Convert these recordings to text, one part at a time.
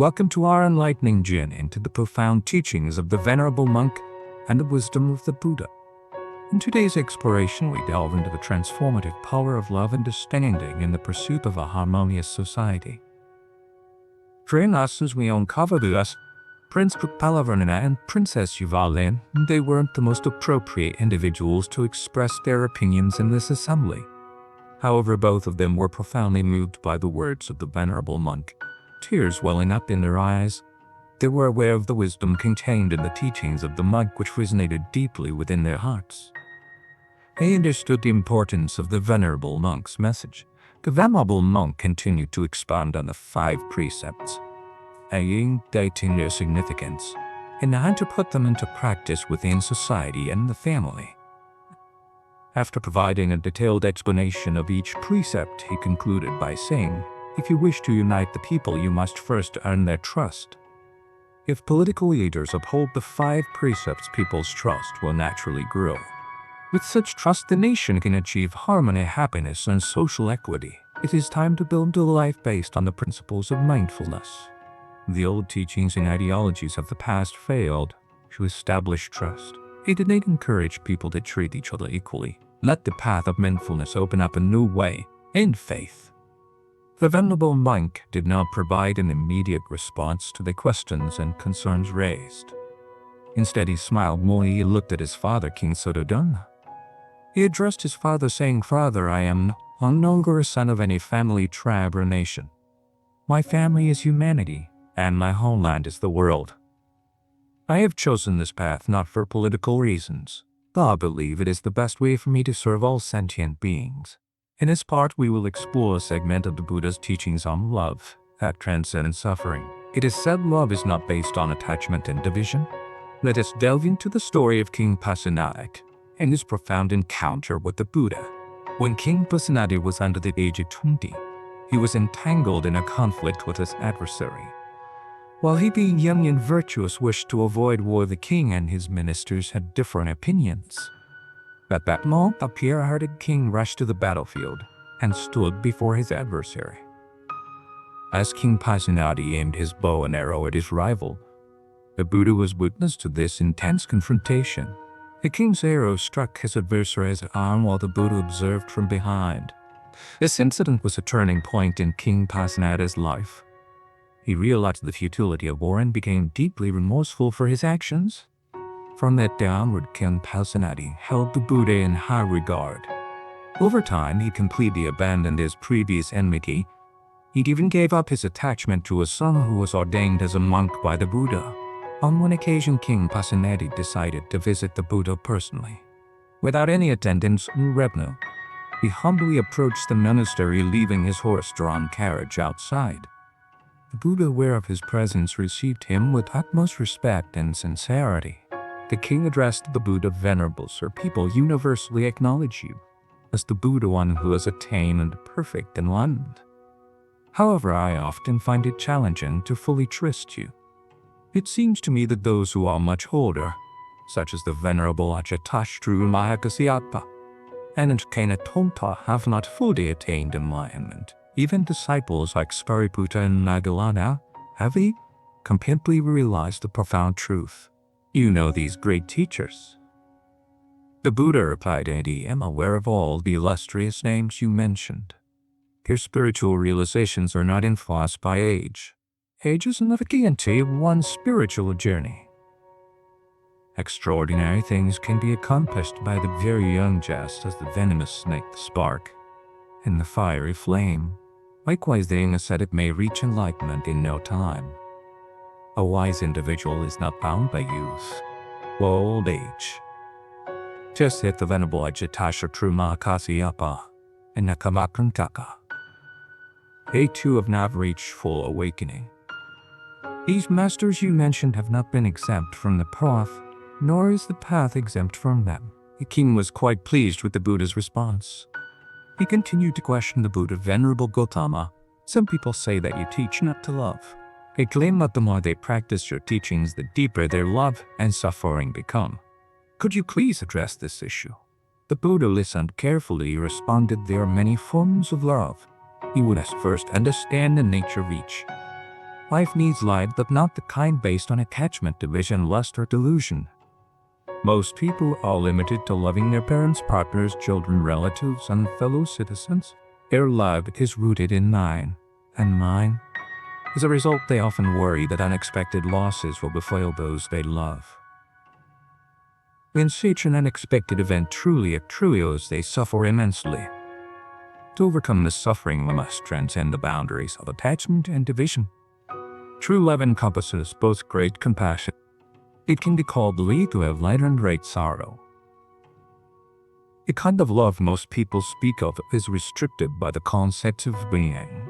Welcome to our enlightening journey into the profound teachings of the Venerable Monk and the wisdom of the Buddha. In today's exploration, we delve into the transformative power of love and understanding in the pursuit of a harmonious society. During lessons, we uncover the Prince Palavarnana and Princess Yuvalin. They weren't the most appropriate individuals to express their opinions in this assembly. However, both of them were profoundly moved by the words of the Venerable Monk. Tears welling up in their eyes, they were aware of the wisdom contained in the teachings of the monk, which resonated deeply within their hearts. They understood the importance of the Venerable Monk's message. The Venerable Monk continued to expand on the 5 precepts, dating their significance, and how to put them into practice within society and the family. After providing a detailed explanation of each precept, he concluded by saying, "If you wish to unite the people, you must first earn their trust. If political leaders uphold the 5 precepts, people's trust will naturally grow. With such trust, the nation can achieve harmony, happiness, and social equity. It is time to build a life based on the principles of mindfulness. The old teachings and ideologies of the past failed to establish trust. They did not encourage people to treat each other equally. Let the path of mindfulness open up a new way in faith." The Venerable Monk did not provide an immediate response to the questions and concerns raised. Instead, he smiled when he looked at his father, King Suddhodana. He addressed his father, saying, "Father, I am no longer a son of any family, tribe, or nation. My family is humanity, and my homeland is the world. I have chosen this path not for political reasons, but I believe it is the best way for me to serve all sentient beings." In this part, we will explore a segment of the Buddha's teachings on love that transcends suffering. It is said love is not based on attachment and division. Let us delve into the story of King Pasenadi and his profound encounter with the Buddha. When King Pasenadi was under the age of 20, he was entangled in a conflict with his adversary. While he, being young and virtuous, wished to avoid war, the king and his ministers had different opinions. At that moment, the pure-hearted king rushed to the battlefield and stood before his adversary. As King Pasenadi aimed his bow and arrow at his rival, the Buddha was witness to this intense confrontation. The king's arrow struck his adversary's arm while the Buddha observed from behind. This incident was a turning point in King Pasenadi's life. He realized the futility of war and became deeply remorseful for his actions. From that day onward, King Pasenadi held the Buddha in high regard. Over time, he completely abandoned his previous enmity. He even gave up his attachment to a son who was ordained as a monk by the Buddha. On one occasion, King Pasenadi decided to visit the Buddha personally. Without any attendants or retinue, he humbly approached the monastery, leaving his horse-drawn carriage outside. The Buddha, aware of his presence, received him with utmost respect and sincerity. The king addressed the Buddha, "Venerable sir, people universally acknowledge you as the Buddha, one who has attained perfect enlightenment. However, I often find it challenging to fully trust you. It seems to me that those who are much older, such as the Venerable Ajatasattu Mahakasyapa and Kanatonta, have not fully attained enlightenment. Even disciples like Sariputta and Nagalana have completely realized the profound truth. You know these great teachers." The Buddha replied, "I am aware of all the illustrious names you mentioned. Their spiritual realizations are not influenced by age. Age is not the guarantee of one's spiritual journey. Extraordinary things can be accomplished by the very young, just as the venomous snake, the spark, and the fiery flame. Likewise, the young ascetic may reach enlightenment in no time. A wise individual is not bound by youth or old age." Just hit the Venerable Ajatasattu Mahakasyapa and Nakamakantaka. They too have not reached full awakening. These masters you mentioned have not been exempt from the path, nor is the path exempt from them. The king was quite pleased with the Buddha's response. He continued to question the Buddha, "Venerable Gautama, some people say that you teach not to love. They claim that the more they practice your teachings, the deeper their love and suffering become. Could you please address this issue?" The Buddha listened carefully. He responded, "There are many forms of love. You would first understand the nature of each. Life needs light, but not the kind based on attachment, division, lust, or delusion. Most people are limited to loving their parents, partners, children, relatives, and fellow citizens. Their love is rooted in mine and mine. As a result, they often worry that unexpected losses will befall those they love. When such an unexpected event truly occurs, they suffer immensely. To overcome this suffering, we must transcend the boundaries of attachment and division. True love encompasses both great compassion. It can be called the way to have light and great sorrow. The kind of love most people speak of is restricted by the concept of being.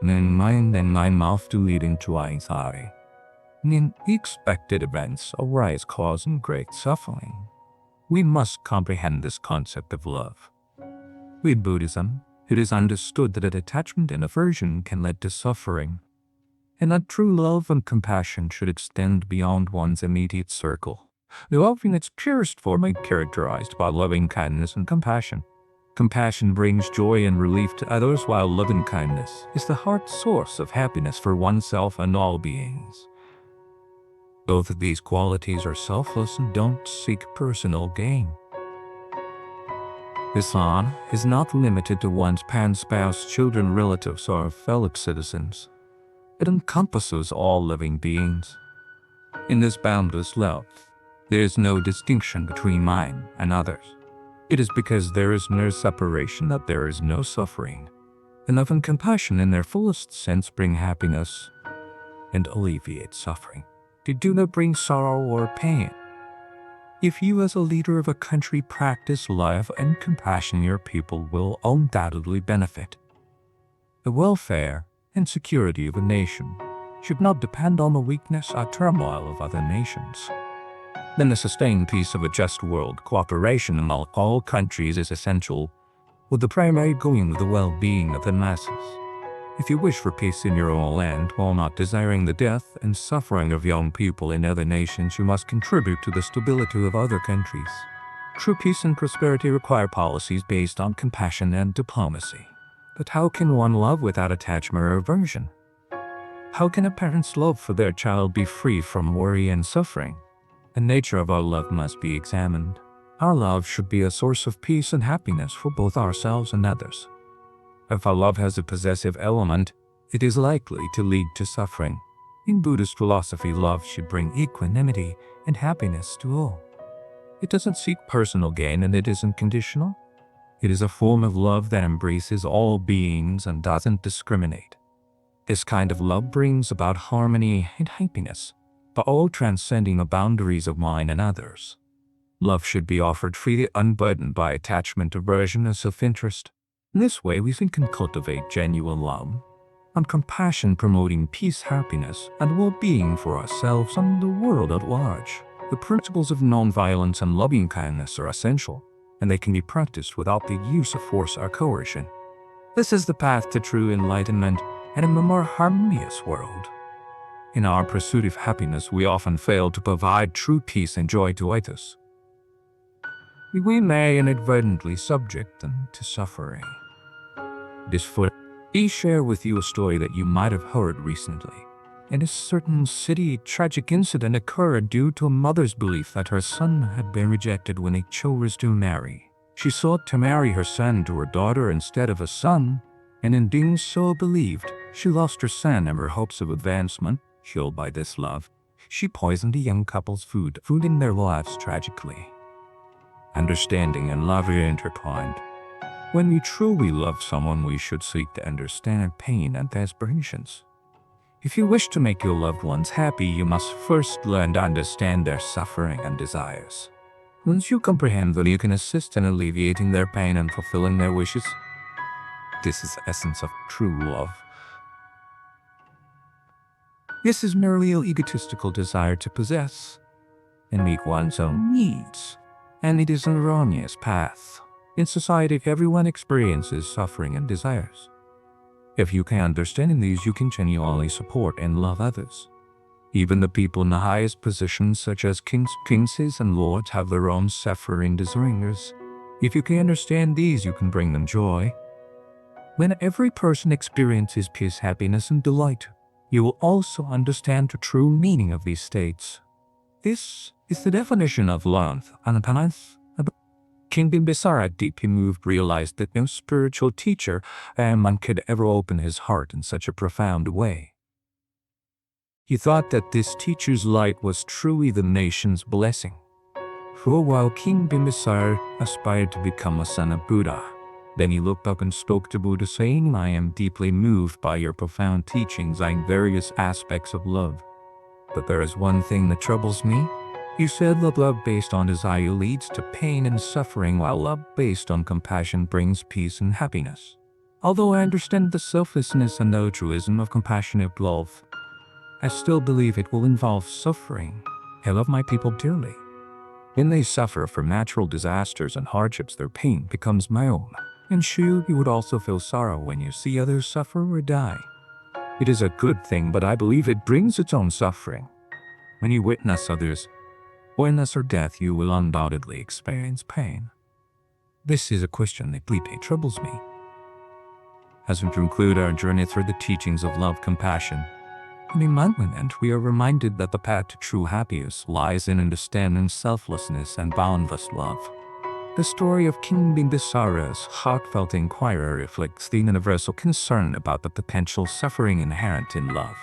Then mind and my mouth to lead into eyes eye. Unexpected events arise, causing great suffering. We must comprehend this concept of love. With Buddhism, it is understood that attachment and aversion can lead to suffering, and that true love and compassion should extend beyond one's immediate circle. Love in its purest form is characterized by loving kindness and compassion. Compassion brings joy and relief to others, while loving kindness is the heart source of happiness for oneself and all beings. Both of these qualities are selfless and don't seek personal gain. Islam is not limited to one's parents, spouse, children, relatives, or fellow citizens. It encompasses all living beings. In this boundless love, there is no distinction between mine and others. It is because there is no separation that there is no suffering. Love and compassion in their fullest sense bring happiness and alleviate suffering. They do not bring sorrow or pain. If you as a leader of a country practice love and compassion, your people will undoubtedly benefit. The welfare and security of a nation should not depend on the weakness or turmoil of other nations. Then the sustained peace of a just world, cooperation among all countries is essential, with the primary goal of the well-being of the masses. If you wish for peace in your own land while not desiring the death and suffering of young people in other nations, you must contribute to the stability of other countries. True peace and prosperity require policies based on compassion and diplomacy. But how can one love without attachment or aversion? How can a parent's love for their child be free from worry and suffering? The nature of our love must be examined. Our love should be a source of peace and happiness for both ourselves and others. If our love has a possessive element, it is likely to lead to suffering. In Buddhist philosophy, love should bring equanimity and happiness to all. It doesn't seek personal gain, and it isn't conditional. It is a form of love that embraces all beings and doesn't discriminate. This kind of love brings about harmony and happiness, but all transcending the boundaries of mine and others. Love should be offered freely, unburdened by attachment, aversion, or self-interest. In this way, we can cultivate genuine love and compassion, promoting peace, happiness, and well-being for ourselves and the world at large. The principles of nonviolence and loving kindness are essential, and they can be practiced without the use of force or coercion. This is the path to true enlightenment and a more harmonious world. In our pursuit of happiness, we often fail to provide true peace and joy to others. We may inadvertently subject them to suffering. I share with you a story that you might have heard recently. In a certain city, a tragic incident occurred due to a mother's belief that her son had been rejected when he chose to marry. She sought to marry her son to her daughter instead of a son, and in doing so believed she lost her son and her hopes of advancement. Killed by this love, she poisoned the young couple's food, ending their lives tragically. Understanding and love are intertwined. When we truly love someone, we should seek to understand their pain and aspirations. If you wish to make your loved ones happy, you must first learn to understand their suffering and desires. Once you comprehend them, you can assist in alleviating their pain and fulfilling their wishes. This is the essence of true love. This is merely an egotistical desire to possess and meet one's own needs, and it is an erroneous path. In society, everyone experiences suffering and desires. If you can understand these, you can genuinely support and love others. Even the people in the highest positions, such as kings, princes, and lords, have their own suffering desires. If you can understand these, you can bring them joy. When every person experiences peace, happiness, and delight, You will also understand the true meaning of these states. This is the definition of love and penance. King Bimbisara, deeply moved, realized that no spiritual teacher and monk could ever open his heart in such a profound way. He thought that this teacher's light was truly the nation's blessing. For a while, King Bimbisara aspired to become a son of Buddha. Then he looked up and spoke to Buddha, saying, "I am deeply moved by your profound teachings on various aspects of love. But there is one thing that troubles me. You said that love based on desire leads to pain and suffering, while love based on compassion brings peace and happiness. Although I understand the selflessness and altruism of compassionate love, I still believe it will involve suffering. I love my people dearly. When they suffer from natural disasters and hardships, their pain becomes my own. And sure, you would also feel sorrow when you see others suffer or die. It is a good thing, but I believe it brings its own suffering. When you witness others' illness or death, you will undoubtedly experience pain. This is a question that deeply troubles me." As we conclude our journey through the teachings of love, compassion, and enlightenment, we are reminded that the path to true happiness lies in understanding selflessness and boundless love. The story of King Bimbisara's heartfelt inquiry reflects the universal concern about the potential suffering inherent in love.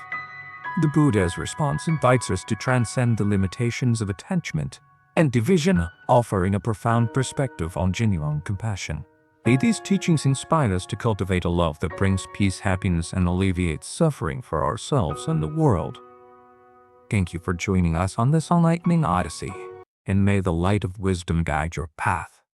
The Buddha's response invites us to transcend the limitations of attachment and division, offering a profound perspective on genuine compassion. May these teachings inspire us to cultivate a love that brings peace, happiness, and alleviates suffering for ourselves and the world. Thank you for joining us on this enlightening odyssey, and may the light of wisdom guide your path.